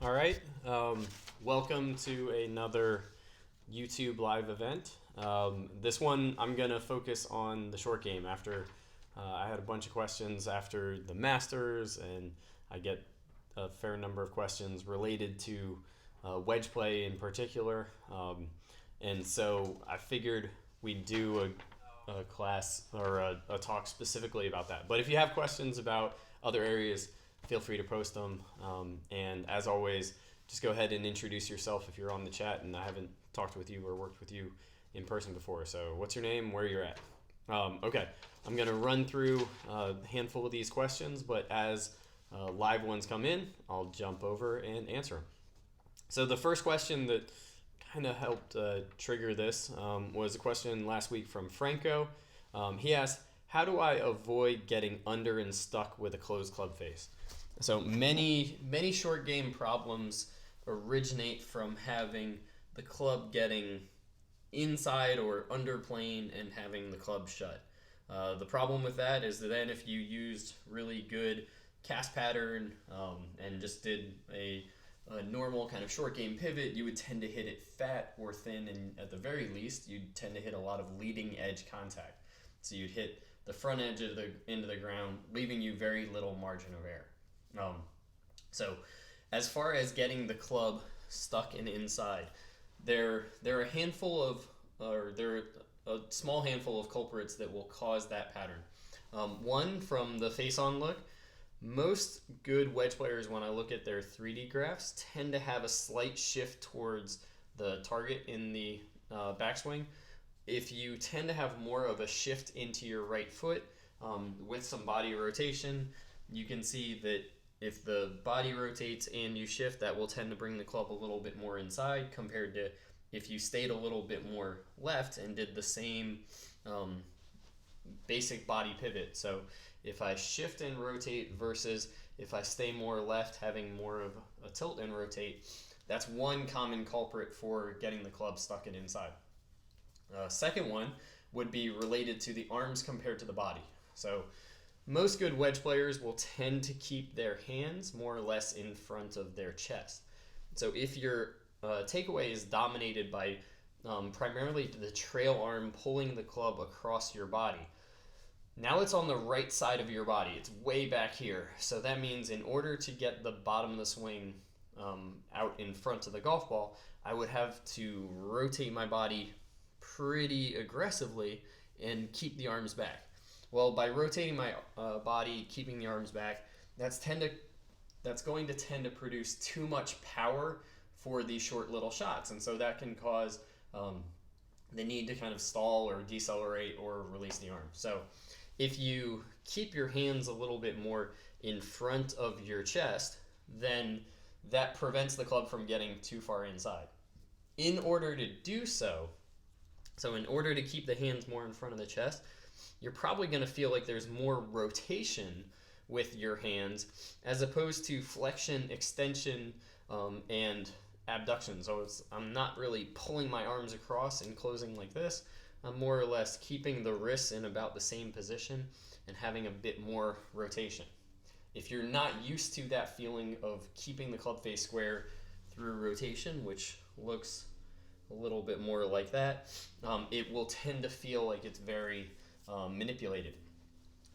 All right. Welcome to another YouTube live event. This one, I'm going to focus on the short game after I had a bunch of questions after the Masters, and I get a fair number of questions related to wedge play in particular. And so I figured we'd do a class or a talk specifically about that. But if you have questions about other areas, feel free to post them. And as always, just go ahead and introduce yourself if you're on the chat and I haven't talked with you or worked with you in person before. So what's your name, where you're at? Okay, I'm going to run through a handful of these questions, but as live ones come in, I'll jump over and answer them. So the first question that kind of helped trigger this was a question last week from Franco. He asked, how do I avoid getting under and stuck with a closed club face? So many short game problems originate from having the club getting inside or under plane and having the club shut. The problem with that is that then if you used really good cast pattern and just did a normal kind of short game pivot, you would tend to hit it fat or thin, and at the very least, you'd tend to hit a lot of leading edge contact. So you'd hit the front edge of into the ground, leaving you very little margin of error. So as far as getting the club stuck and inside, there are a small handful of culprits that will cause that pattern. One, from the face-on look, most good wedge players, when I look at their 3D graphs, tend to have a slight shift towards the target in the backswing. If you tend to have more of a shift into your right foot with some body rotation, you can see that if the body rotates and you shift, that will tend to bring the club a little bit more inside compared to if you stayed a little bit more left and did the same basic body pivot. So if I shift and rotate versus if I stay more left, having more of a tilt and rotate, that's one common culprit for getting the club stuck and inside. Second one would be related to the arms compared to the body. So most good wedge players will tend to keep their hands more or less in front of their chest. So if your takeaway is dominated by primarily the trail arm pulling the club across your body, now it's on the right side of your body. It's way back here. So that means in order to get the bottom of the swing out in front of the golf ball, I would have to rotate my body pretty aggressively and keep the arms back. Well, by rotating my body, keeping the arms back, that's going to tend to produce too much power for these short little shots, and so that can cause the need to kind of stall or decelerate or release the arm. So if you keep your hands a little bit more in front of your chest, then that prevents the club from getting too far inside. In order to do so in order to keep the hands more in front of the chest, you're probably going to feel like there's more rotation with your hands as opposed to flexion, extension, and abduction. So I'm not really pulling my arms across and closing like this. I'm more or less keeping the wrists in about the same position and having a bit more rotation. If you're not used to that feeling of keeping the club face square through rotation, which looks a little bit more like that, it will tend to feel like it's very manipulated.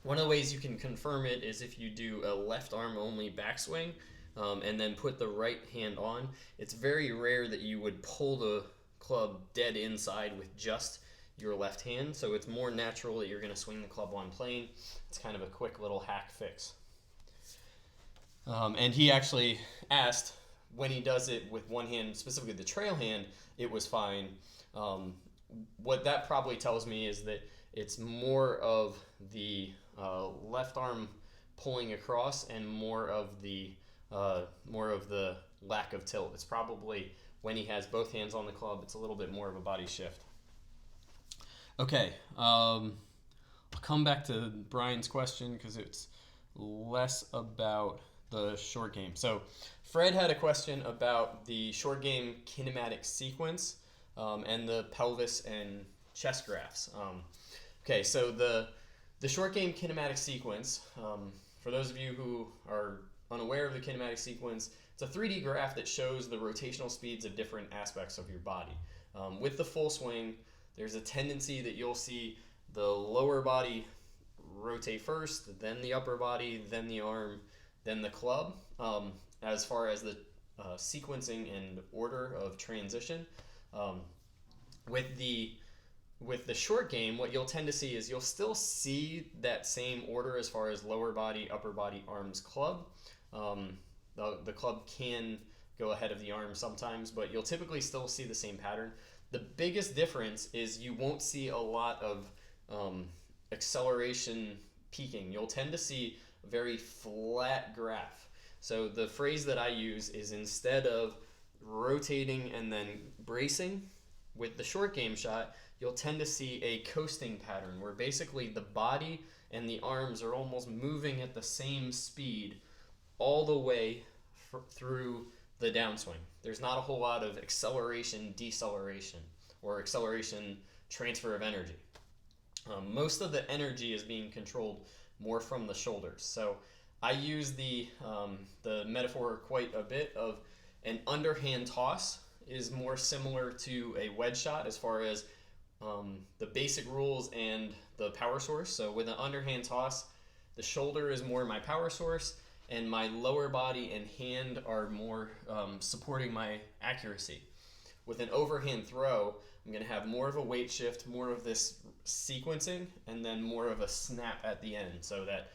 One of the ways you can confirm it is if you do a left arm only backswing and then put the right hand on. It's very rare that you would pull the club dead inside with just your left hand, so it's more natural that you're going to swing the club on plane. It's kind of a quick little hack fix. And he actually asked, when he does it with one hand, specifically the trail hand, it was fine. What that probably tells me is that it's more of the left arm pulling across and more of the lack of tilt. It's probably when he has both hands on the club, it's a little bit more of a body shift. Okay, I'll come back to Brian's question because it's less about the short game. So Fred had a question about the short game kinematic sequence and the pelvis and chest graphs. Okay, so the short game kinematic sequence, for those of you who are unaware of the kinematic sequence, it's a 3D graph that shows the rotational speeds of different aspects of your body. With the full swing, there's a tendency that you'll see the lower body rotate first, then the upper body, then the arm, then the club, as far as the sequencing and order of transition. Um, with the short game, what you'll tend to see is you'll still see that same order as far as lower body, upper body, arms, club. The club can go ahead of the arm sometimes, but you'll typically still see the same pattern. The biggest difference is you won't see a lot of acceleration peaking. You'll tend to see a very flat graph. So the phrase that I use is, instead of rotating and then bracing with the short game shot, you'll tend to see a coasting pattern where basically the body and the arms are almost moving at the same speed all the way through the downswing. There's not a whole lot of acceleration, deceleration, or acceleration, transfer of energy. Most of the energy is being controlled more from the shoulders. So I use the metaphor quite a bit of an underhand toss is more similar to a wedge shot as far as the basic rules and the power source. So with an underhand toss, the shoulder is more my power source, and my lower body and hand are more supporting my accuracy. With an overhand throw, I'm going to have more of a weight shift, more of this sequencing, and then more of a snap at the end, so that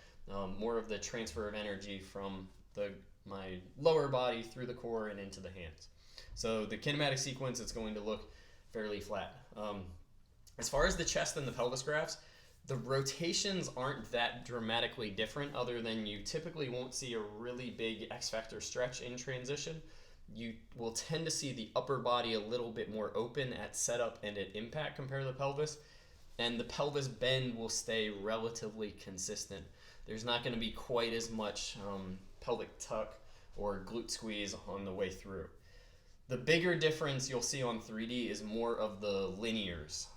more of the transfer of energy from my lower body through the core and into the hands. So the kinematic sequence, it's going to look fairly flat. As far as the chest and the pelvis graphs, the rotations aren't that dramatically different, other than you typically won't see a really big X-factor stretch in transition. You will tend to see the upper body a little bit more open at setup and at impact compared to the pelvis, and the pelvis bend will stay relatively consistent. There's not going to be quite as much pelvic tuck or glute squeeze on the way through. The bigger difference you'll see on 3D is more of the linears.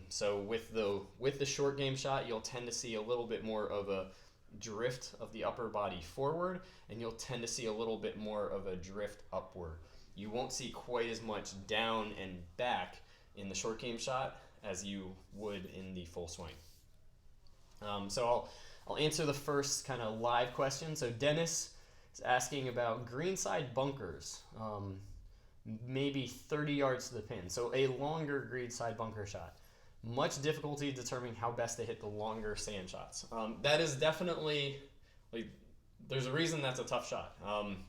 So with the short game shot, you'll tend to see a little bit more of a drift of the upper body forward, and you'll tend to see a little bit more of a drift upward. You won't see quite as much down and back in the short game shot as you would in the full swing. So I'll answer the first kind of live question. So Dennis is asking about greenside bunkers. Maybe 30 yards to the pin. So a longer greenside bunker shot. Much difficulty determining how best to hit the longer sand shots. That is definitely, there's a reason that's a tough shot.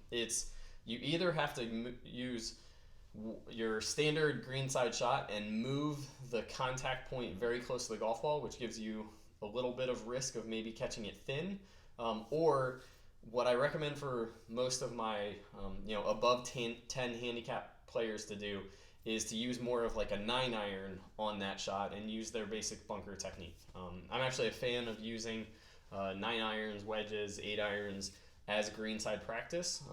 It's, you either have to use your standard greenside shot and move the contact point very close to the golf ball, which gives you a little bit of risk of maybe catching it thin, or what I recommend for most of my above 10 handicap players to do is to use more of like a 9-iron on that shot and use their basic bunker technique. I'm actually a fan of using 9-irons, wedges, 8-irons as greenside practice,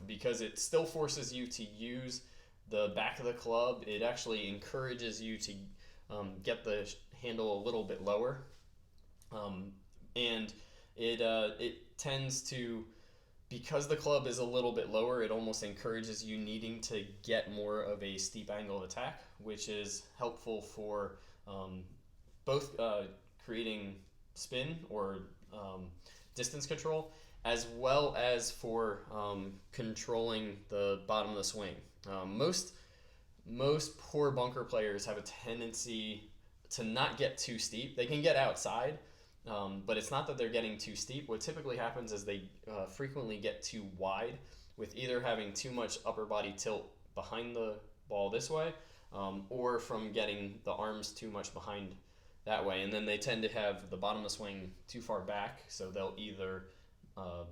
because it still forces you to use the back of the club. It actually encourages you to get the handle a little bit lower, and it tends to, because the club is a little bit lower, it almost encourages you needing to get more of a steep angle of attack, which is helpful for both creating spin or distance control, as well as for controlling the bottom of the swing. Most poor bunker players have a tendency to not get too steep. They can get outside, but it's not that they're getting too steep. What typically happens is they frequently get too wide, with either having too much upper body tilt behind the ball this way, or from getting the arms too much behind that way. And then they tend to have the bottom of the swing too far back, so they'll either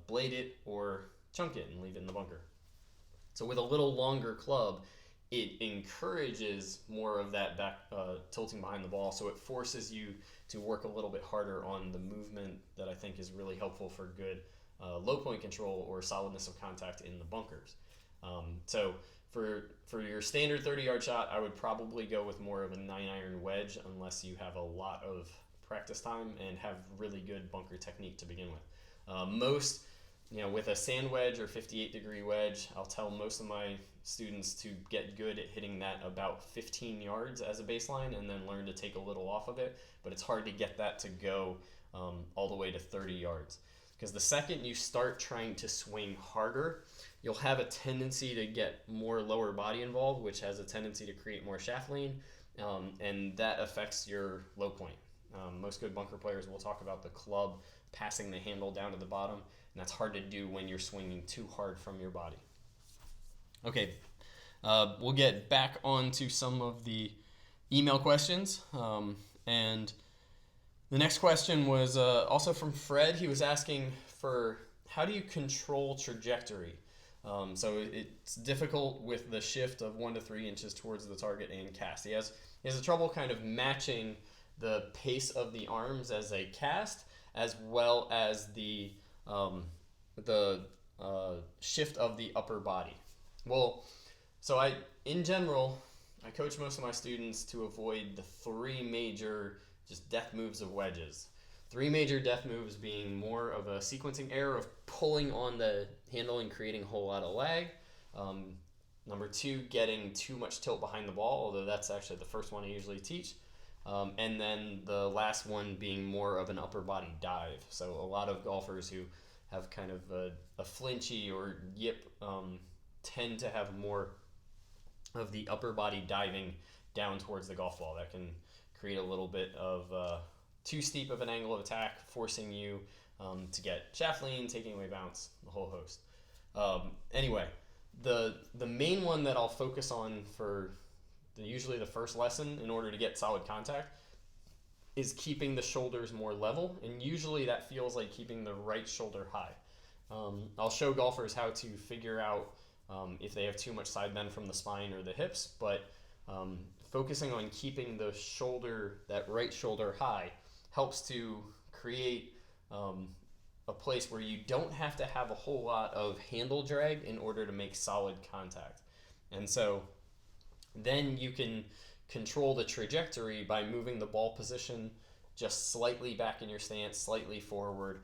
blade it or chunk it and leave it in the bunker. So with a little longer club, it encourages more of that back tilting behind the ball, so it forces you to work a little bit harder on the movement that I think is really helpful for good low point control or solidness of contact in the bunkers. So for your standard 30-yard shot, I would probably go with more of a 9-iron wedge, unless you have a lot of practice time and have really good bunker technique to begin with. Most with a sand wedge or 58-degree wedge, I'll tell most of my students to get good at hitting that about 15 yards as a baseline and then learn to take a little off of it. But it's hard to get that to go all the way to 30 yards. Because the second you start trying to swing harder, you'll have a tendency to get more lower body involved, which has a tendency to create more shaft lean, and that affects your low point. Most good bunker players will talk about the club passing the handle down to the bottom, and that's hard to do when you're swinging too hard from your body. Okay, we'll get back onto some of the email questions, and the next question was also from Fred. He was asking for how do you control trajectory? So it's difficult with the shift of 1 to 3 inches towards the target and cast. He has a trouble kind of matching the pace of the arms as a cast, as well as the shift of the upper body. Well, so in general, I coach most of my students to avoid the 3 major just death moves of wedges. 3 major death moves being more of a sequencing error of pulling on the handle and creating a whole lot of lag. Number 2, getting too much tilt behind the ball, although that's actually the first one I usually teach. And then the last one being more of an upper body dive. So a lot of golfers who have kind of a flinchy or yip tend to have more of the upper body diving down towards the golf ball. That can create a little bit of too steep of an angle of attack, forcing you to get shaft lean, taking away bounce, the whole host. Anyway, the main one that I'll focus on for usually the first lesson in order to get solid contact is keeping the shoulders more level, and usually that feels like keeping the right shoulder high. I'll show golfers how to figure out if they have too much side bend from the spine or the hips, but focusing on keeping the shoulder, that right shoulder high, helps to create a place where you don't have to have a whole lot of handle drag in order to make solid contact. And so then you can control the trajectory by moving the ball position just slightly back in your stance, slightly forward,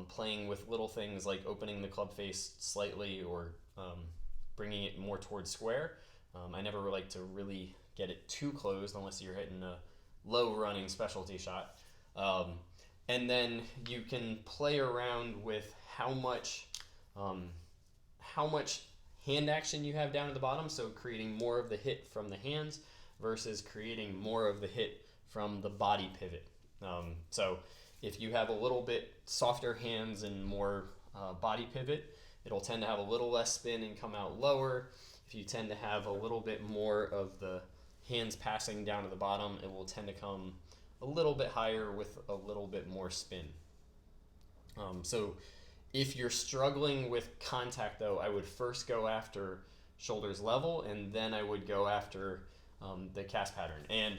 playing with little things like opening the club face slightly or bringing it more towards square. I never like to really get it too closed unless you're hitting a low running specialty shot. And then you can play around with how much hand action you have down at the bottom, so creating more of the hit from the hands versus creating more of the hit from the body pivot. So if you have a little bit softer hands and more body pivot, it'll tend to have a little less spin and come out lower. If you tend to have a little bit more of the hands passing down to the bottom, it will tend to come a little bit higher with a little bit more spin. So if you're struggling with contact, though, I would first go after shoulders level, and then I would go after the cast pattern. And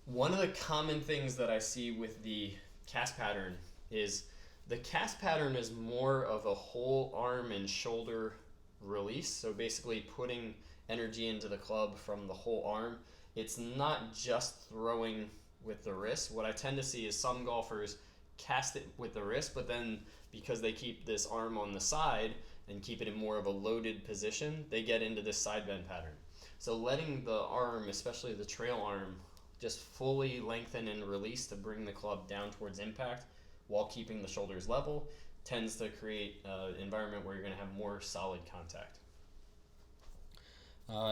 one of the common things that I see with the cast pattern is the cast pattern is more of a whole arm and shoulder release. So basically putting energy into the club from the whole arm. It's not just throwing with the wrist. What I tend to see is some golfers cast it with the wrist, but then because they keep this arm on the side and keep it in more of a loaded position, they get into this side bend pattern. So letting the arm, especially the trail arm, just fully lengthen and release to bring the club down towards impact while keeping the shoulders level tends to create an environment where you're going to have more solid contact.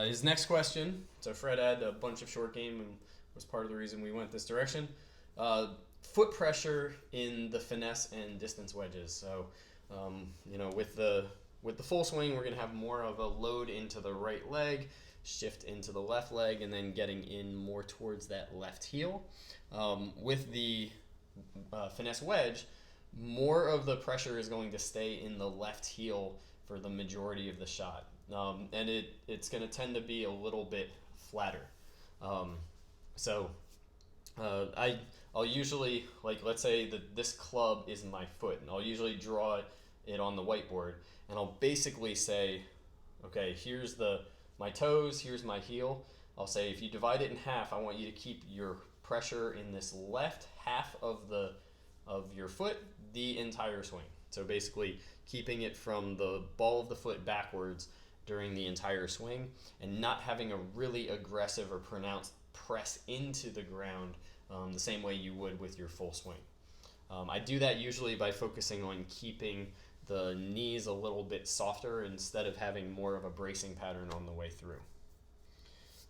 His next question, so Fred had a bunch of short game and was part of the reason we went this direction. Foot pressure in the finesse and distance wedges. So, with the full swing, we're going to have more of a load into the right leg, shift into the left leg, and then getting in more towards that left heel. With the finesse wedge, more of the pressure is going to stay in the left heel for the majority of the shot. And it's going to tend to be a little bit flatter. I'll usually, let's say that this club is my foot, and I'll usually draw it on the whiteboard, and I'll basically say, okay, here's my toes, here's my heel. I'll say if you divide it in half, I want you to keep your pressure in this left half of your foot the entire swing. So basically keeping it from the ball of the foot backwards during the entire swing and not having a really aggressive or pronounced press into the ground the same way you would with your full swing. I do that usually by focusing on keeping the knees a little bit softer instead of having more of a bracing pattern on the way through.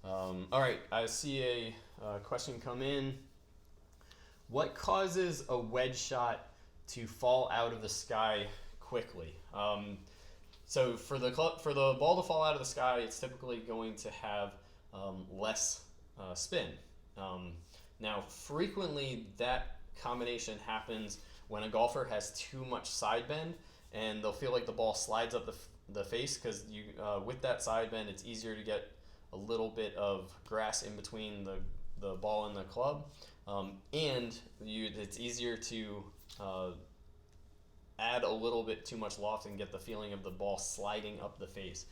All right, I see a question come in. What causes a wedge shot to fall out of the sky quickly? So for the ball to fall out of the sky, it's typically going to have less spin. Now, frequently that combination happens when a golfer has too much side bend, and they'll feel like the ball slides up the face because you with that side bend, it's easier to get a little bit of grass in between the ball and the club, and it's easier to add a little bit too much loft and get the feeling of the ball sliding up the face.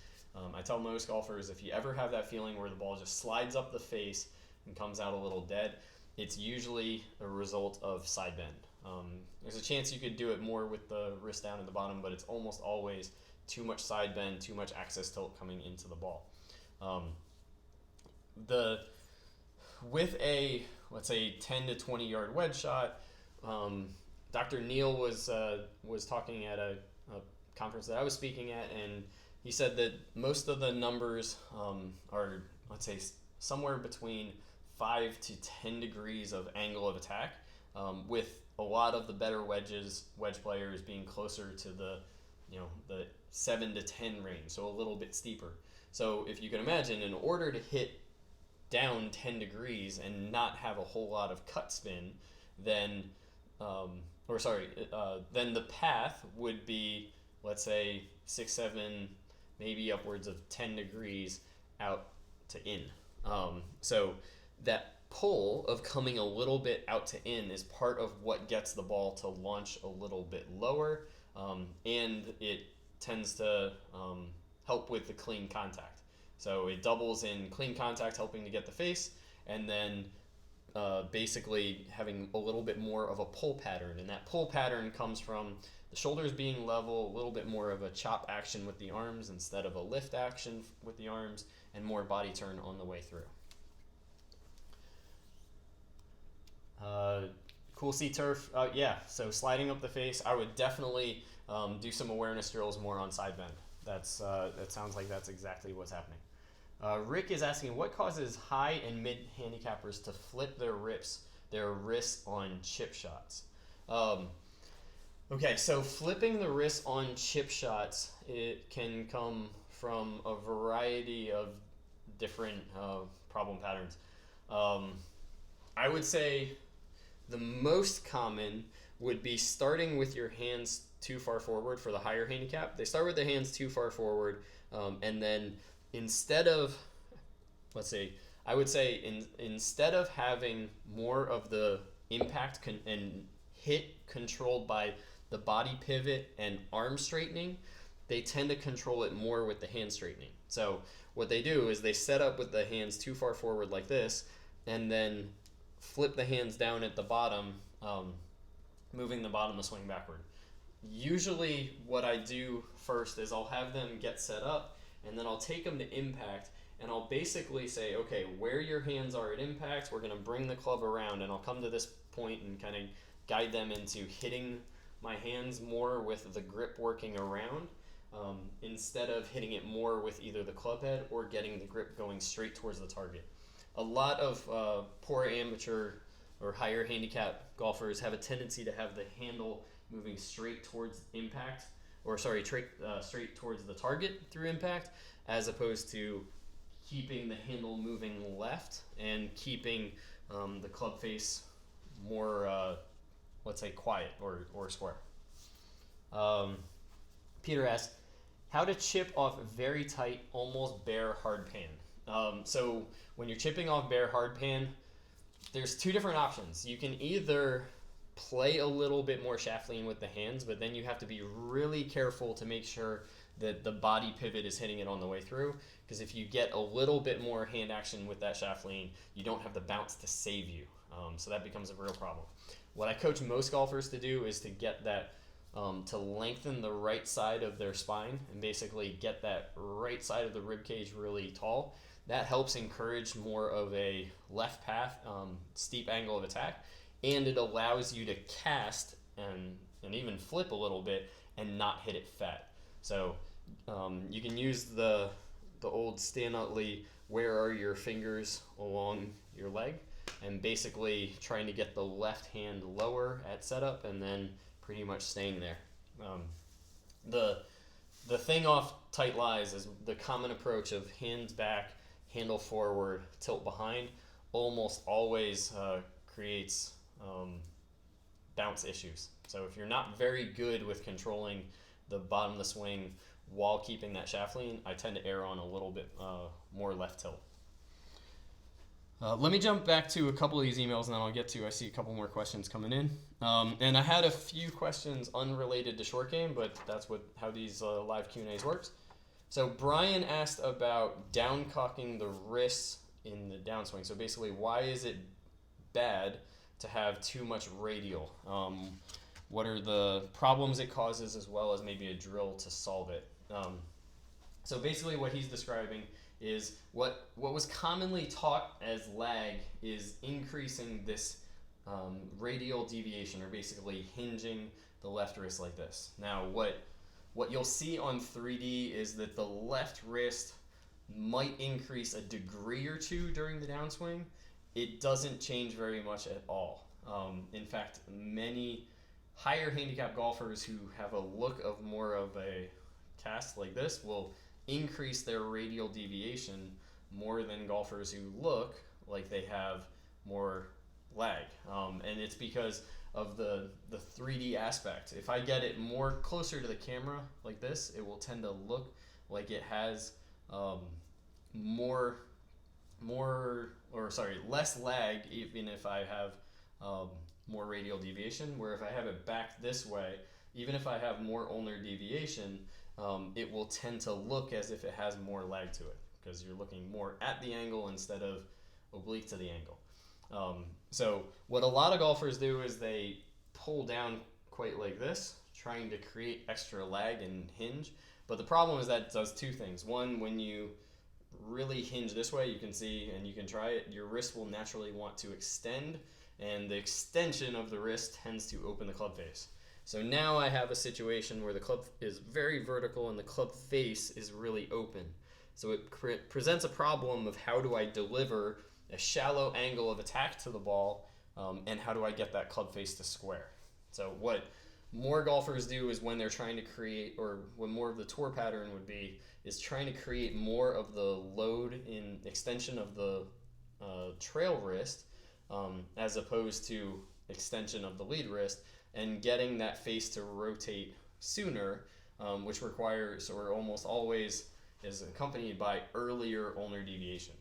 I tell most golfers, if you ever have that feeling where the ball just slides up the face and comes out a little dead, it's usually a result of side bend. There's a chance you could do it more with the wrist down at the bottom, but it's almost always too much side bend, too much axis tilt coming into the ball. With a, let's say, 10 to 20 yard wedge shot, Dr. Neal was talking at a conference that I was speaking at, and he said that most of the numbers are, let's say, somewhere between 5 to 10 degrees of angle of attack, with a lot of the better wedge players being closer to the 7 to 10 range, so a little bit steeper. So if you can imagine, in order to hit down 10 degrees and not have a whole lot of cut spin, then then the path would be, let's say, 6, 7, maybe upwards of 10 degrees out to in. So that pull of coming a little bit out to in is part of what gets the ball to launch a little bit lower, and it tends to help with the clean contact. So it doubles in clean contact, helping to get the face, and then basically having a little bit more of a pull pattern. And that pull pattern comes from the shoulders being level, a little bit more of a chop action with the arms instead of a lift action with the arms, and more body turn on the way through. Cool C turf, yeah, so sliding up the face, I would definitely do some awareness drills more on side bend. That sounds like that's exactly what's happening. Rick is asking, what causes high and mid handicappers to flip their wrists on chip shots? Okay, so flipping the wrist on chip shots, it can come from a variety of different problem patterns. I would say the most common would be starting with your hands too far forward for the higher handicap. They start with the hands too far forward, and then instead of, instead of having more of the impact and hit controlled by the body pivot and arm straightening, they tend to control it more with the hand straightening. So what they do is they set up with the hands too far forward like this, and then flip the hands down at the bottom, moving the bottom of the swing backward. Usually what I do first is I'll have them get set up, and then I'll take them to impact, and I'll basically say, okay, where your hands are at impact, we're going to bring the club around, and I'll come to this point and kind of guide them into hitting my hands more with the grip working around, instead of hitting it more with either the club head or getting the grip going straight towards the target. A lot of poor amateur or higher handicap golfers have a tendency to have the handle moving straight towards impact, straight towards the target through impact, as opposed to keeping the handle moving left and keeping the club face more, quiet or square. Peter asks, how to chip off very tight, almost bare hard pan. So when you're chipping off bare hard pan, there's two different options. You can either play a little bit more shaft lean with the hands, but then you have to be really careful to make sure that the body pivot is hitting it on the way through, because if you get a little bit more hand action with that shaft lean, you don't have the bounce to save you. So that becomes a real problem. What I coach most golfers to do is to get that to lengthen the right side of their spine and basically get that right side of the rib cage really tall. That helps encourage more of a left path, steep angle of attack, and it allows you to cast and even flip a little bit and not hit it fat. So you can use the old Stan Utley, where are your fingers along your leg, and basically trying to get the left hand lower at setup and then pretty much staying there. The thing off tight lies is the common approach of hands back, handle forward, tilt behind, almost always creates bounce issues. So if you're not very good with controlling the bottom of the swing while keeping that shaft lean, I tend to err on a little bit more left tilt. Let me jump back to a couple of these emails and then I'll get to, I see a couple more questions coming in. And I had a few questions unrelated to short game, but that's how these live Q&As works. So Brian asked about down cocking the wrists in the downswing. So basically, why is it bad to have too much radial? What are the problems it causes, as well as maybe a drill to solve it? So basically what he's describing is what was commonly taught as lag is increasing this radial deviation, or basically hinging the left wrist like this. Now what you'll see on 3D is that the left wrist might increase a degree or two during the downswing. It doesn't change very much at all. In fact, many higher handicap golfers who have a look of more of a cast like this will increase their radial deviation more than golfers who look like they have more lag. And it's because of the 3D aspect. If I get it more closer to the camera like this, it will tend to look like it has less lag, even if I have more radial deviation, where if I have it back this way, even if I have more ulnar deviation, it will tend to look as if it has more lag to it, because you're looking more at the angle instead of oblique to the angle. So what a lot of golfers do is they pull down quite like this, trying to create extra lag and hinge. But the problem is that does two things. One, when you really hinge this way, you can see, and you can try it, your wrist will naturally want to extend, and the extension of the wrist tends to open the club face. So now I have a situation where the club is very vertical and the club face is really open. So it presents a problem of how do I deliver a shallow angle of attack to the ball, and how do I get that club face to square. So what more golfers do is when they're trying to create, or when more of the tour pattern would be, is trying to create more of the load in extension of the trail wrist, as opposed to extension of the lead wrist, and getting that face to rotate sooner, which requires, or almost always is accompanied by earlier ulnar deviation.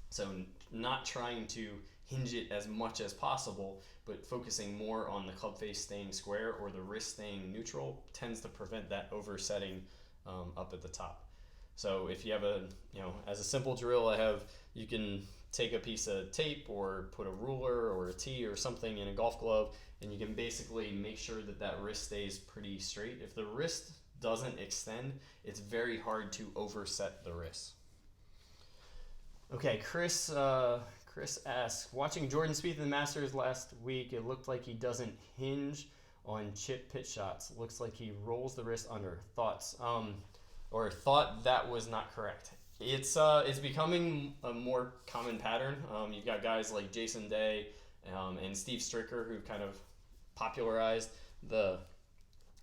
So not trying to hinge it as much as possible, but focusing more on the club face staying square or the wrist staying neutral tends to prevent that oversetting up at the top. So if you have as a simple drill, you can take a piece of tape or put a ruler or a tee or something in a golf glove, and you can basically make sure that that wrist stays pretty straight. If the wrist doesn't extend, it's very hard to overset the wrist. Okay, Chris asks, watching Jordan Spieth in the Masters last week, it looked like he doesn't hinge on chip pitch shots. Looks like he rolls the wrist under. Thoughts? Or thought that was not correct. It's becoming a more common pattern. You've got guys like Jason Day and Steve Stricker who kind of popularized the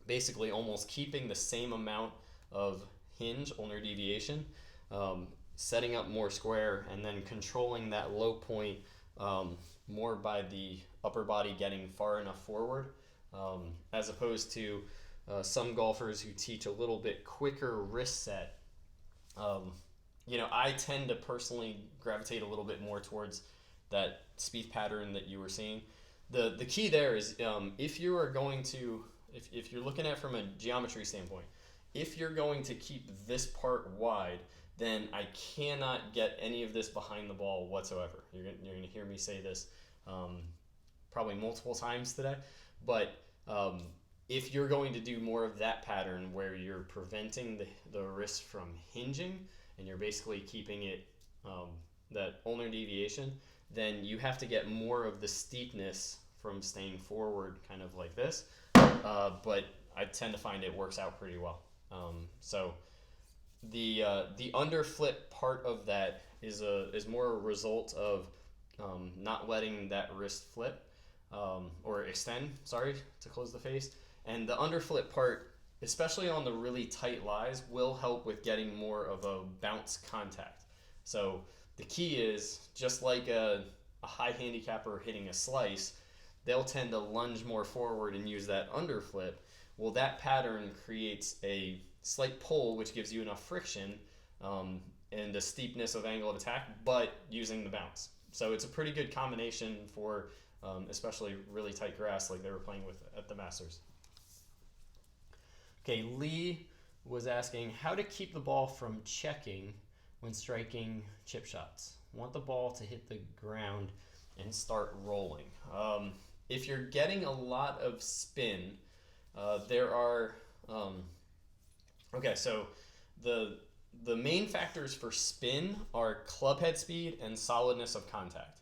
basically almost keeping the same amount of hinge, ulnar deviation, setting up more square, and then controlling that low point more by the upper body getting far enough forward, as opposed to some golfers who teach a little bit quicker wrist set. I tend to personally gravitate a little bit more towards that Spieth pattern that you were seeing. The key there is if you are going to, if you're looking at it from a geometry standpoint, if you're going to keep this part wide, then I cannot get any of this behind the ball whatsoever. You're going to hear me say this probably multiple times today, but if you're going to do more of that pattern where you're preventing the wrist from hinging and you're basically keeping it that ulnar deviation, then you have to get more of the steepness from staying forward, kind of like this. But I tend to find it works out pretty well. So the underflip part of that is more a result of not letting that wrist flip or extend. Sorry, to close the face. And the underflip part, especially on the really tight lies, will help with getting more of a bounce contact. So the key is, just like a high handicapper hitting a slice, they'll tend to lunge more forward and use that underflip. Well, that pattern creates a slight pull, which gives you enough friction and the steepness of angle of attack, but using the bounce. So it's a pretty good combination for especially really tight grass like they were playing with at the Masters. Okay, Lee was asking how to keep the ball from checking when striking chip shots. Want the ball to hit the ground and start rolling. If you're getting a lot of spin, there are okay. So the main factors for spin are club head speed and solidness of contact.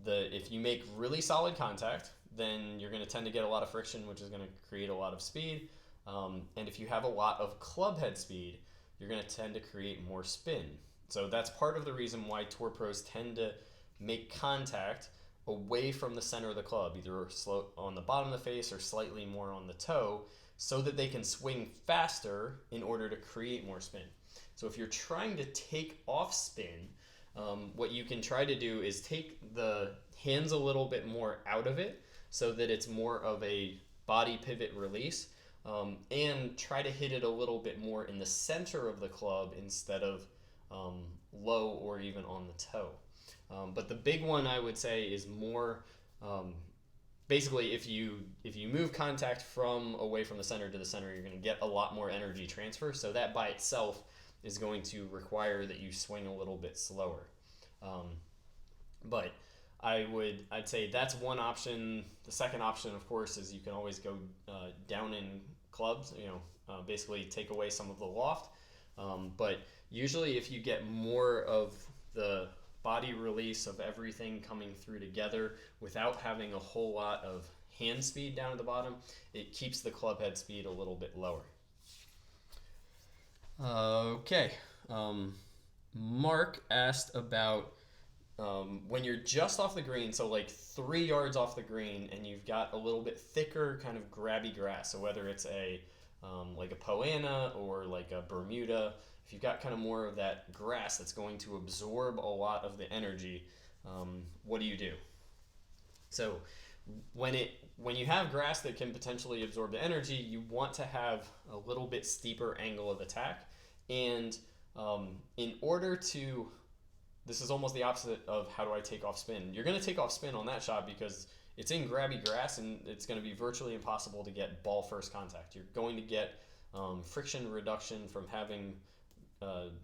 If you make really solid contact, then you're going to tend to get a lot of friction, which is going to create a lot of speed. And if you have a lot of club head speed, you're going to tend to create more spin. So that's part of the reason why tour pros tend to make contact away from the center of the club, either slow on the bottom of the face or slightly more on the toe, so that they can swing faster in order to create more spin. So if you're trying to take off spin, what you can try to do is take the hands a little bit more out of it so that it's more of a body pivot release, and try to hit it a little bit more in the center of the club instead of low or even on the toe. But the big one I would say is more basically if you move contact from away from the center to the center, you're going to get a lot more energy transfer. So that by itself is going to require that you swing a little bit slower. But I'd say that's one option. The second option, of course, is you can always go down in clubs. Basically take away some of the loft. But usually, if you get more of the body release of everything coming through together without having a whole lot of hand speed down at the bottom, it keeps the club head speed a little bit lower. Okay. Mark asked about when you're just off the green, so like 3 yards off the green, and you've got a little bit thicker kind of grabby grass. So whether it's like a Poana or like a Bermuda, if you've got kind of more of that grass that's going to absorb a lot of the energy, what do? So when you have grass that can potentially absorb the energy, you want to have a little bit steeper angle of attack. And in order to, this is almost the opposite of how do I take off spin. You're going to take off spin on that shot because it's in grabby grass and it's going to be virtually impossible to get ball first contact. You're going to get friction reduction from having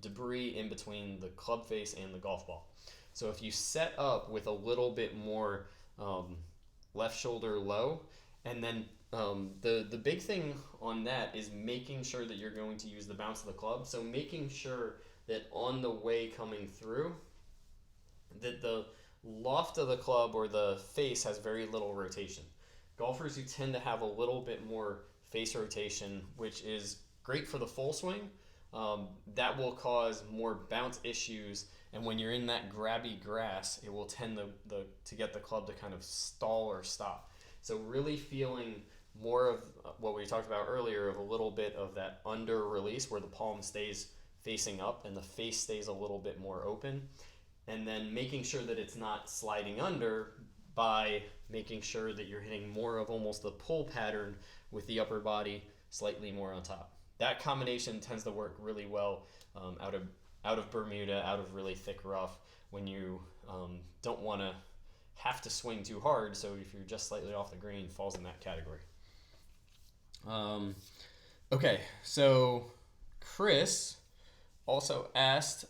debris in between the club face and the golf ball. So if you set up with a little bit more left shoulder low, and then the big thing on that is making sure that you're going to use the bounce of the club. So making sure that on the way coming through, that the loft of the club or the face has very little rotation. Golfers who tend to have a little bit more face rotation, which is great for the full swing, that will cause more bounce issues. And when you're in that grabby grass, it will tend to get the club to kind of stall or stop. So really feeling more of what we talked about earlier, of a little bit of that under release where the palm stays facing up and the face stays a little bit more open. And then making sure that it's not sliding under by making sure that you're hitting more of almost the pull pattern with the upper body slightly more on top. That combination tends to work really well out of Bermuda, out of really thick rough, when you don't want to have to swing too hard. So if you're just slightly off the green, falls in that category. Okay, so Chris also asked,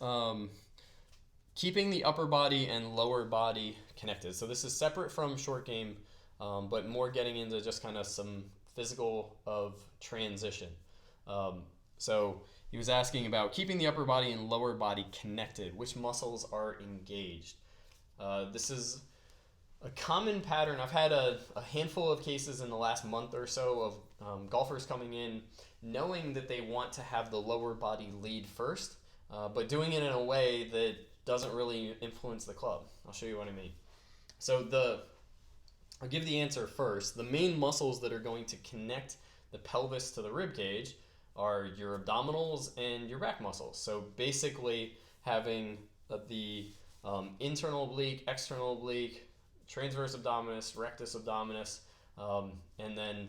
keeping the upper body and lower body connected. So this is separate from short game, but more getting into just kind of some physical of transition. So he was asking about keeping the upper body and lower body connected. Which muscles are engaged? This is a common pattern. I've had a handful of cases in the last month or so of golfers coming in knowing that they want to have the lower body lead first, but doing it in a way that doesn't really influence the club. I'll show you what I mean. So I'll give the answer first. The main muscles that are going to connect the pelvis to the rib cage are your abdominals and your back muscles. So basically having the internal oblique, external oblique, transverse abdominis, rectus abdominis, and then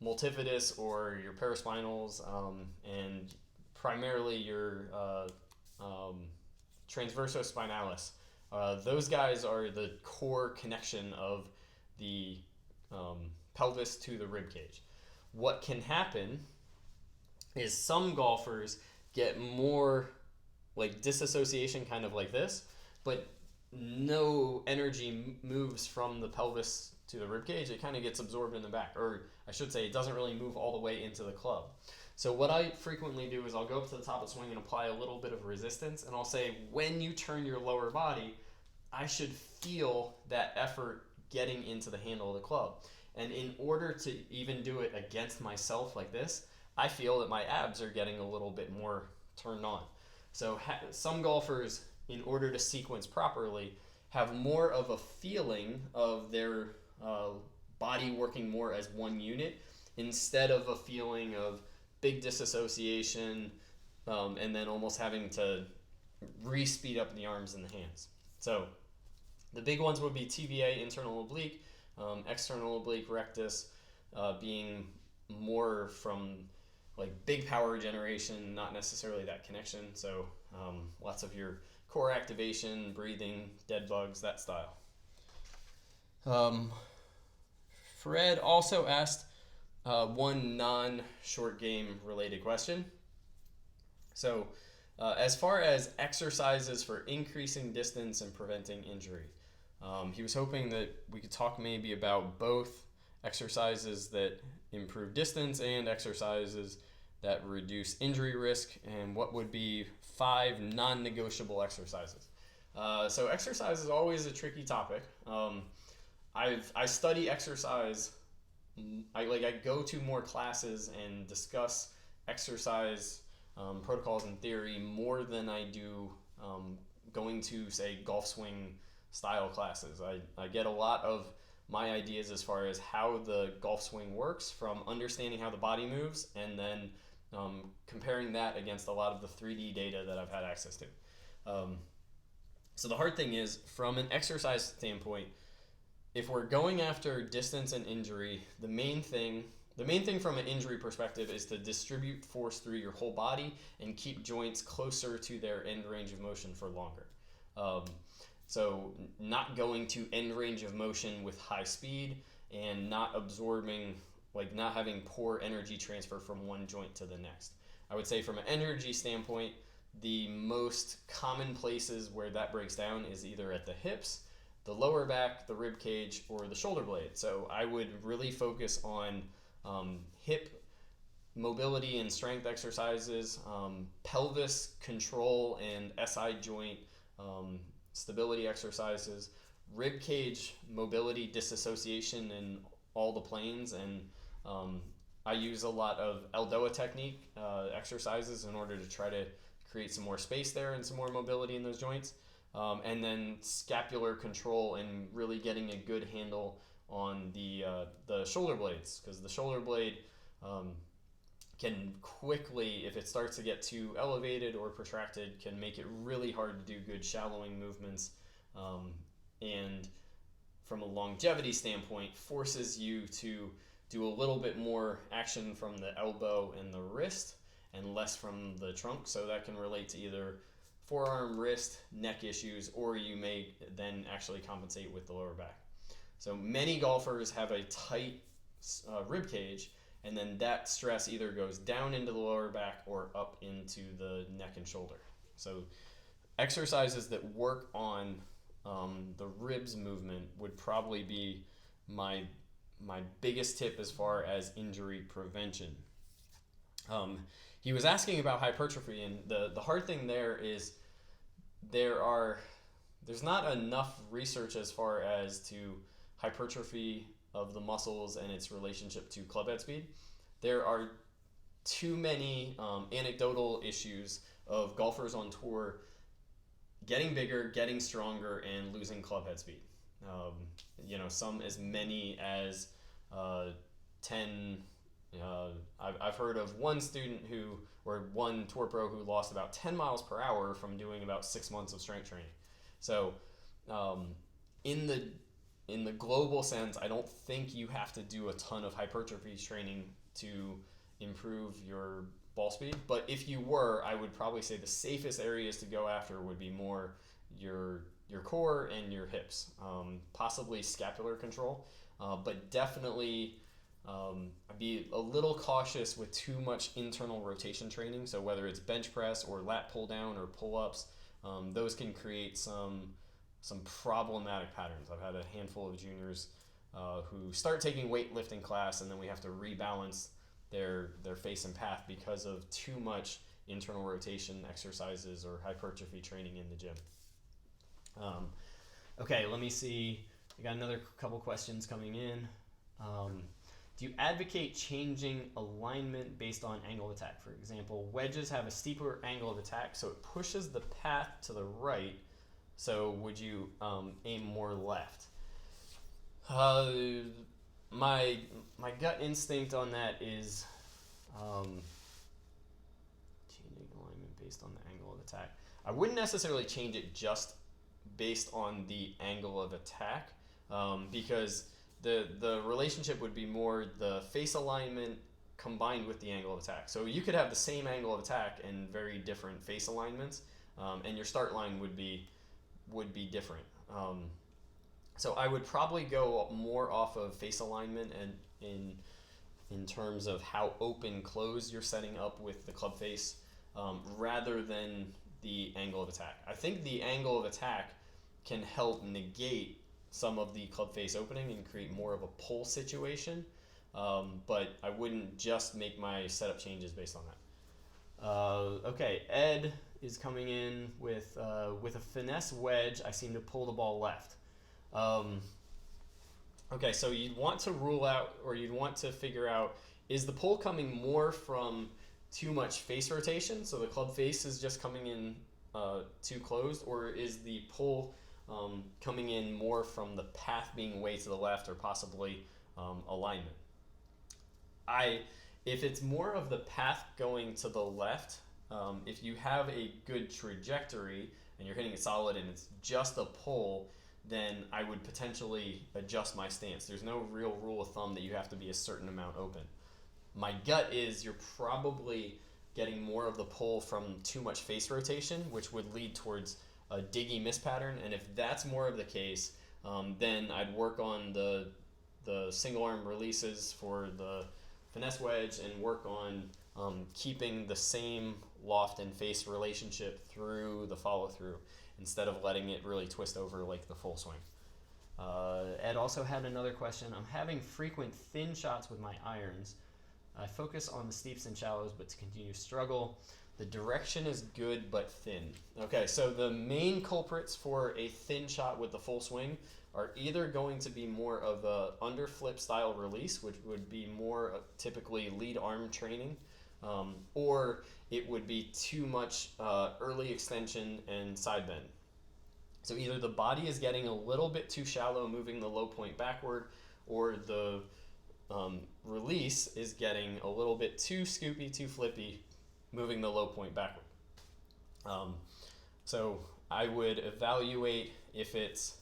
multifidus or your paraspinals, and primarily your transversospinalis. Those guys are the core connection of the pelvis to the rib cage. What can happen is some golfers get more like disassociation, kind of like this, but no energy moves from the pelvis to the rib cage. It kind of gets absorbed in the back, or I should say it doesn't really move all the way into the club. So what I frequently do is I'll go up to the top of the swing and apply a little bit of resistance, and I'll say, when you turn your lower body, I should feel that effort getting into the handle of the club. And in order to even do it against myself like this, I feel that my abs are getting a little bit more turned on. So some golfers, in order to sequence properly, have more of a feeling of their body working more as one unit instead of a feeling of big disassociation, and then almost having to re-speed up the arms and the hands. So the big ones would be TVA, internal oblique, external oblique, rectus, being more from like big power generation, not necessarily that connection. So lots of your core activation, breathing, dead bugs, that style. Fred also asked one non-short game related question. So as far as exercises for increasing distance and preventing injury, he was hoping that we could talk maybe about both exercises that improve distance and exercises that reduce injury risk, and what would be 5 non-negotiable exercises. So exercise is always a tricky topic. I study exercise. I go to more classes and discuss exercise protocols and theory more than I do going to, say, golf swing style classes. I get a lot of my ideas as far as how the golf swing works from understanding how the body moves, and then comparing that against a lot of the 3D data that I've had access to. So the hard thing is, from an exercise standpoint, if we're going after distance and injury, the main thing from an injury perspective is to distribute force through your whole body and keep joints closer to their end range of motion for longer. So not going to end range of motion with high speed and not absorbing, like not having poor energy transfer from one joint to the next. I would say from an energy standpoint, the most common places where that breaks down is either at the hips, the lower back, the rib cage, or the shoulder blade. So I would really focus on hip mobility and strength exercises, pelvis control and SI joint stability exercises, rib cage mobility, disassociation in all the planes, and I use a lot of Eldoa technique exercises in order to try to create some more space there and some more mobility in those joints. And then scapular control and really getting a good handle on the shoulder blades, because the shoulder blade can quickly, if it starts to get too elevated or protracted, can make it really hard to do good shallowing movements, and from a longevity standpoint forces you to do a little bit more action from the elbow and the wrist and less from the trunk. So that can relate to either forearm, wrist, neck issues, or you may then actually compensate with the lower back. So many golfers have a tight rib cage, and then that stress either goes down into the lower back or up into the neck and shoulder. So exercises that work on the ribs movement would probably be my my biggest tip as far as injury prevention. He was asking about hypertrophy, and the hard thing there is there's not enough research as far as to hypertrophy of the muscles and its relationship to club head speed. There are too many anecdotal issues of golfers on tour getting bigger, getting stronger, and losing club head speed. Some as many as 10. I've heard of one student one tour pro who lost about 10 miles per hour from doing about 6 months of strength training. So, in the global sense, I don't think you have to do a ton of hypertrophy training to improve your ball speed. But if you were, I would probably say the safest areas to go after would be more your core and your hips, possibly scapular control, but definitely I'd be a little cautious with too much internal rotation training. So whether it's bench press or lat pull down or pull ups, those can create some problematic patterns. I've had a handful of juniors who start taking weightlifting class, and then we have to rebalance their face and path because of too much internal rotation exercises or hypertrophy training in the gym. Okay, let me see. I got another couple questions coming in. Do you advocate changing alignment based on angle of attack? For example, wedges have a steeper angle of attack, so it pushes the path to the right. So would you aim more left? My gut instinct on that is changing alignment based on the angle of attack. I wouldn't necessarily change it just based on the angle of attack, because the relationship would be more the face alignment combined with the angle of attack. So you could have the same angle of attack and very different face alignments, and your start line would be different. So I would probably go more off of face alignment and in terms of how open close you're setting up with the club face, rather than the angle of attack. I think the angle of attack can help negate some of the club face opening and create more of a pull situation, but I wouldn't just make my setup changes based on that. Okay, Ed is coming in with a finesse wedge. I seem to pull the ball left. Okay, so you'd want to rule out, or you'd want to figure out, is the pull coming more from too much face rotation, so the club face is just coming in too closed, or is the pull coming in more from the path being way to the left, or possibly alignment? If it's more of the path going to the left, if you have a good trajectory and you're hitting it solid and it's just a pull, then I would potentially adjust my stance. There's no real rule of thumb that you have to be a certain amount open. My gut is you're probably getting more of the pull from too much face rotation, which would lead towards a diggy miss pattern. And if that's more of the case, then I'd work on the single arm releases for the finesse wedge and work on keeping the same loft and face relationship through the follow through, instead of letting it really twist over like the full swing. Ed also had another question. I'm having frequent thin shots with my irons. I focus on the steeps and shallows, but to continue to struggle. The direction is good, but thin. Okay, so the main culprits for a thin shot with the full swing are either going to be more of a underflip style release, which would be more typically lead arm training, or it would be too much early extension and side bend. So either the body is getting a little bit too shallow, moving the low point backward, or the release is getting a little bit too scoopy, too flippy, moving the low point backward. So I would evaluate if it's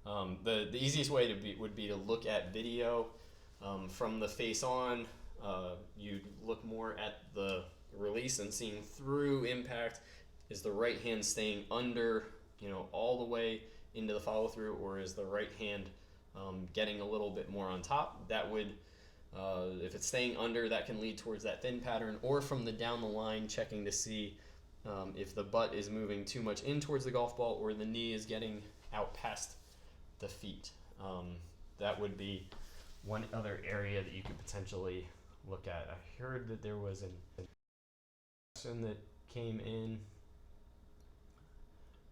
the easiest way would be to look at video from the face on. You'd look more at the release and seeing through impact. Is the right hand staying under, all the way into the follow through, or is the right hand getting a little bit more on top? That would, if it's staying under, that can lead towards that thin pattern. Or from the down the line, checking to see if the butt is moving too much in towards the golf ball, or the knee is getting out past the feet. That would be one other area that you could potentially look at. I heard that there was a question that came in,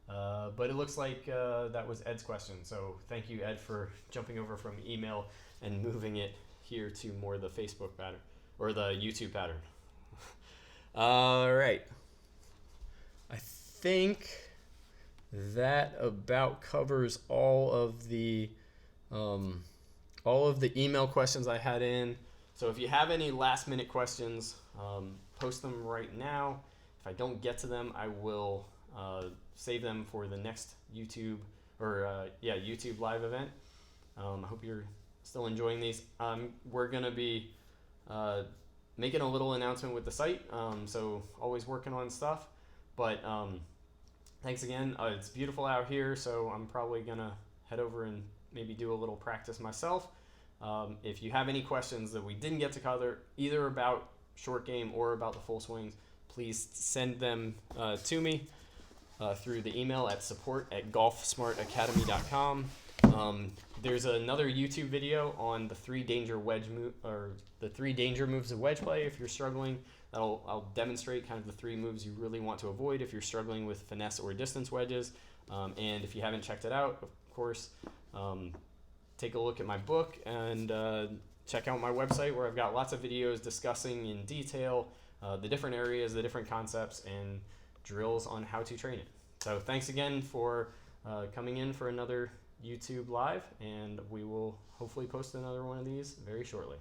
but it looks like that was Ed's question. So thank you, Ed, for jumping over from email and moving it here to more the Facebook pattern or the YouTube pattern. All right. I think that about covers all of the email questions I had in. So if you have any last minute questions, post them right now. If I don't get to them, I will save them for the next YouTube YouTube live event. I hope you're still enjoying these. We're gonna be making a little announcement with the site, so always working on stuff. But thanks again. It's beautiful out here, so I'm probably gonna head over and maybe do a little practice myself. If you have any questions that we didn't get to cover, either about short game or about the full swings, please send them to me through the email at support@golfsmartacademy.com. There's another YouTube video on the three danger moves of wedge play. If you're struggling, I'll demonstrate kind of the three moves you really want to avoid if you're struggling with finesse or distance wedges. And if you haven't checked it out, of course, take a look at my book and check out my website where I've got lots of videos discussing in detail the different areas, the different concepts, and drills on how to train it. So thanks again for coming in for another YouTube live, and we will hopefully post another one of these very shortly.